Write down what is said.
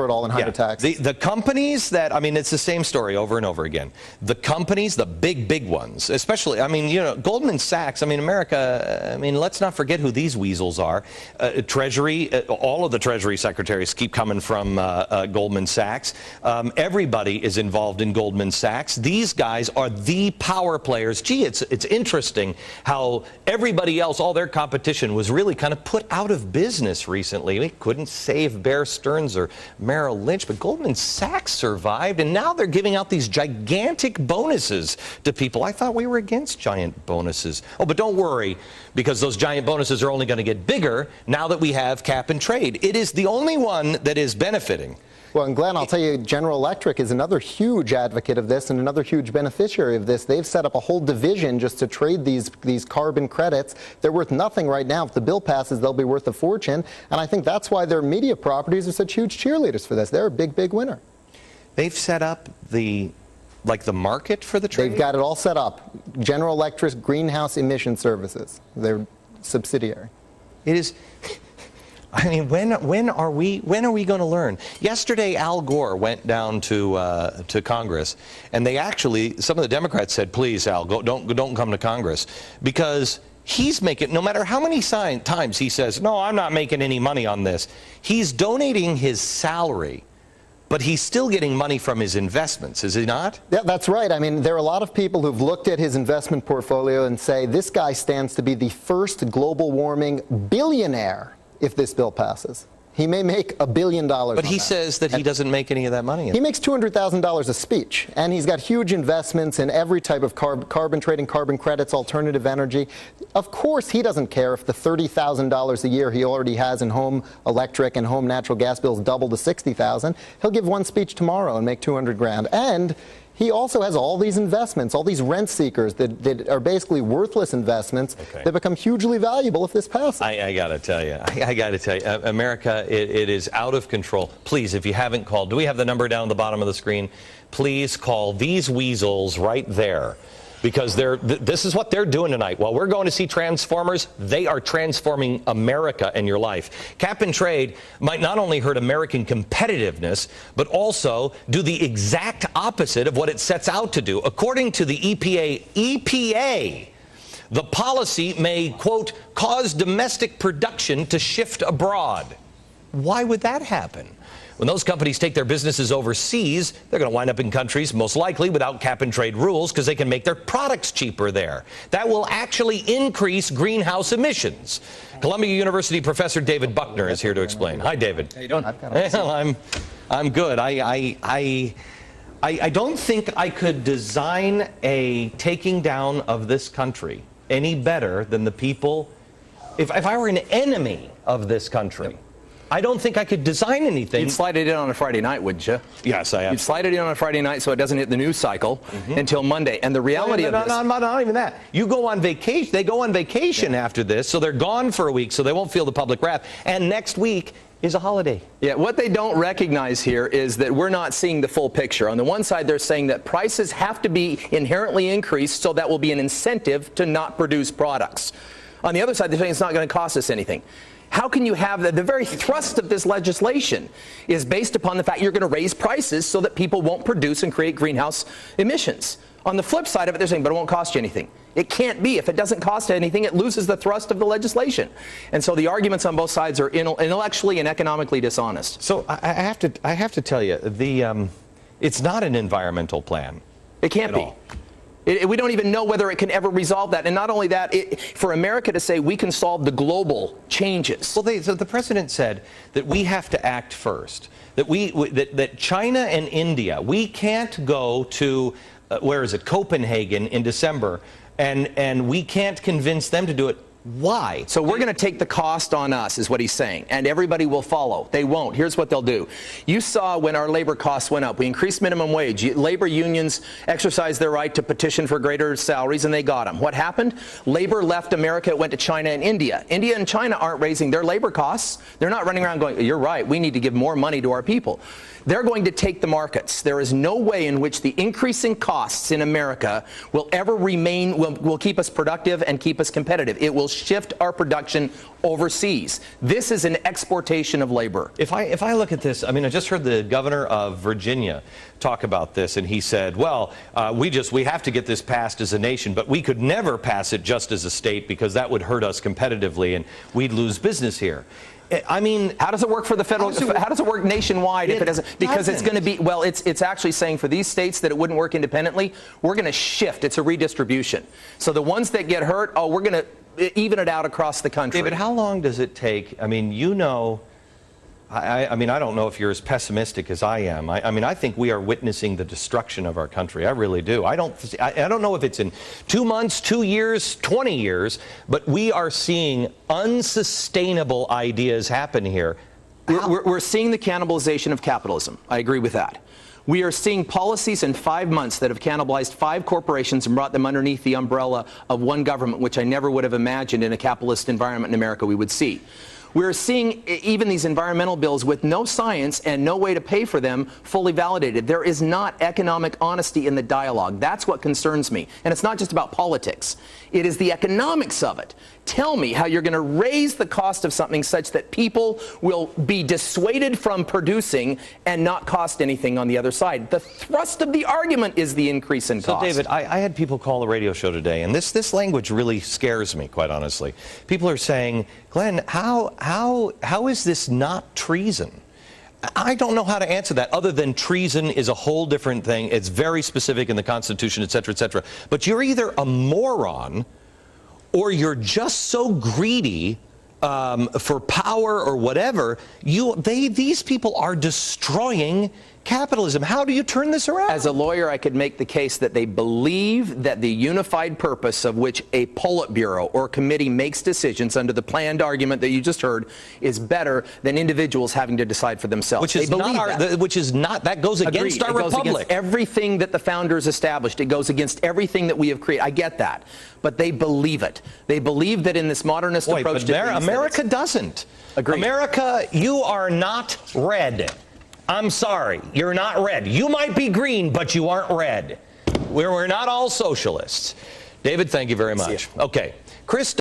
it all in higher tax. The companies that, I mean, it's the same story over and over again. The companies, the big ones, especially, I mean, you know, Goldman Sachs, I mean, America, I mean, let's not forget who these weasels are. Treasury, all of the Treasury secretaries keep coming from Goldman Sachs. Everybody is involved in Goldman Sachs. These guys are the power players. Gee, it's interesting how everybody else, all their competition was really kind of put out of business recently. We couldn't save Bear Stearns or Merrill Lynch, but Goldman Sachs survived, and now they're giving out these gigantic bonuses to people. I thought we were against giant bonuses. Oh, but don't worry, because those giant bonuses are only going to get bigger now that we have cap and trade. It is the only one that is benefiting. Well, and Glenn, I'll tell you, General Electric is another huge advocate of this and another huge beneficiary of this. They've set up a whole division just to trade these carbon credits. They're worth nothing right now. If the bill passes, they'll be worth a fortune. And I think that's why their media properties are such huge cheerleaders for this. They're a big winner. They've set up the market for the trade? They've got it all set up. General Electric's greenhouse emission services, their subsidiary. It is... I mean, when are we going to learn? Yesterday, Al Gore went down to Congress, and they actually, some of the Democrats said, "Please, Al, don't come to Congress," because he's making, no matter how many times he says, "No, I'm not making any money on this," he's donating his salary. But he's still getting money from his investments, is he not? Yeah, that's right. I mean, there are a lot of people who've looked at his investment portfolio and say, this guy stands to be the first global warming billionaire if this bill passes. He may make $1 billion. But he says that he doesn't make any of that money. He makes $200,000 a speech, and he's got huge investments in every type of carbon trading, carbon credits, alternative energy. Of course, he doesn't care if the $30,000 a year he already has in home electric and home natural gas bills double to $60,000. He'll give one speech tomorrow and make $200,000. And he also has all these investments, all these rent seekers that are basically worthless investments that become hugely valuable if this passes. I got to tell you, America, it is out of control. Please, if you haven't called, do we have the number down at the bottom of the screen? Please call these weasels right there. Because this is what they're doing tonight. While we're going to see Transformers, they are transforming America and your life. Cap and trade might not only hurt American competitiveness, but also do the exact opposite of what it sets out to do. According to the EPA, the policy may, quote, cause domestic production to shift abroad. Why would that happen? When those companies take their businesses overseas, they're going to wind up in countries, most likely, without cap and trade rules because they can make their products cheaper there. That will actually increase greenhouse emissions. Columbia University professor David Buckner is here to explain. Hi, David. How you doing? Well, I'm good. I don't think I could design a taking down of this country any better than the people. If I were an enemy of this country, I don't think I could design anything. You'd slide it in on a Friday night, wouldn't you? Yes, I am. You'd slide it in on a Friday night so it doesn't hit the news cycle until Monday. And the reality of this... Not even that. You go on vacation. They go on vacation after this, so they're gone for a week, so they won't feel the public wrath. And next week is a holiday. Yeah, what they don't recognize here is that we're not seeing the full picture. On the one side, they're saying that prices have to be inherently increased, so that will be an incentive to not produce products. On the other side, they're saying it's not going to cost us anything. How can you have the very thrust of this legislation is based upon the fact you're going to raise prices so that people won't produce and create greenhouse emissions. On the flip side of it, they're saying, but it won't cost you anything. It can't be. If it doesn't cost anything, it loses the thrust of the legislation. And so the arguments on both sides are intellectually and economically dishonest. So I have to tell you, it's not an environmental plan. It can't be. We don't even know whether it can ever resolve that. And not only that, for America to say we can solve the global changes. Well, so the president said that we have to act first, that China and India, we can't go to, Copenhagen in December, and we can't convince them to do it. Why? So we're going to take the cost on us, is what he's saying, and everybody will follow. They won't. Here's what they'll do. You saw when our labor costs went up. We increased minimum wage. Labor unions exercised their right to petition for greater salaries, and they got them. What happened? Labor left America. It went to China and India. India and China aren't raising their labor costs. They're not running around going, you're right, we need to give more money to our people. They're going to take the markets. There is no way in which the increasing costs in America will ever remain, will keep us productive and keep us competitive. It will shift our production overseas. This is an exportation of labor. If I look at this, I mean, I just heard the governor of Virginia talk about this, and he said, well, we have to get this passed as a nation, but we could never pass it just as a state because that would hurt us competitively and we'd lose business here. I mean, how does it work for the federal? How does it work nationwide if it doesn't? Because it's going to be, well, it's actually saying for these states that it wouldn't work independently, we're going to shift. It's a redistribution. So the ones that get hurt, we're going to even it out across the country. David, how long does it take? I mean, you know, I mean, I don't know if you're as pessimistic as I am. I mean, I think we are witnessing the destruction of our country. I really do. I don't know if it's in 2 months, 2 years, 20 years, but we are seeing unsustainable ideas happen here. We're seeing the cannibalization of capitalism. I agree with that. We are seeing policies in 5 months that have cannibalized 5 corporations and brought them underneath the umbrella of one government, which I never would have imagined in a capitalist environment in America we would see. We're seeing even these environmental bills with no science and no way to pay for them fully validated. There is not economic honesty in the dialogue. That's what concerns me. And it's not just about politics. It is the economics of it. Tell me how you're going to raise the cost of something such that people will be dissuaded from producing and not cost anything on the other side. The thrust of the argument is the increase in cost. So, David, I had people call the radio show today, and this language really scares me, quite honestly. People are saying, Glenn, how is this not treason? I don't know how to answer that other than treason is a whole different thing. It's very specific in the Constitution, et cetera, et cetera. But you're either a moron or you're just so greedy for power or whatever. These people are destroying capitalism. How do you turn this around? As a lawyer, I could make the case that they believe that the unified purpose of which a Politburo or committee makes decisions under the planned argument that you just heard is better than individuals having to decide for themselves. Which is that goes against our republic. Goes against everything that the founders established. It goes against everything that we have created. I get that. But they believe it. They believe that in this modernist approach to things, America doesn't. Agreed. America, you are not red. I'm sorry, you're not red. You might be green, but you aren't red. We're not all socialists. David, thank you very much. Okay, Chris.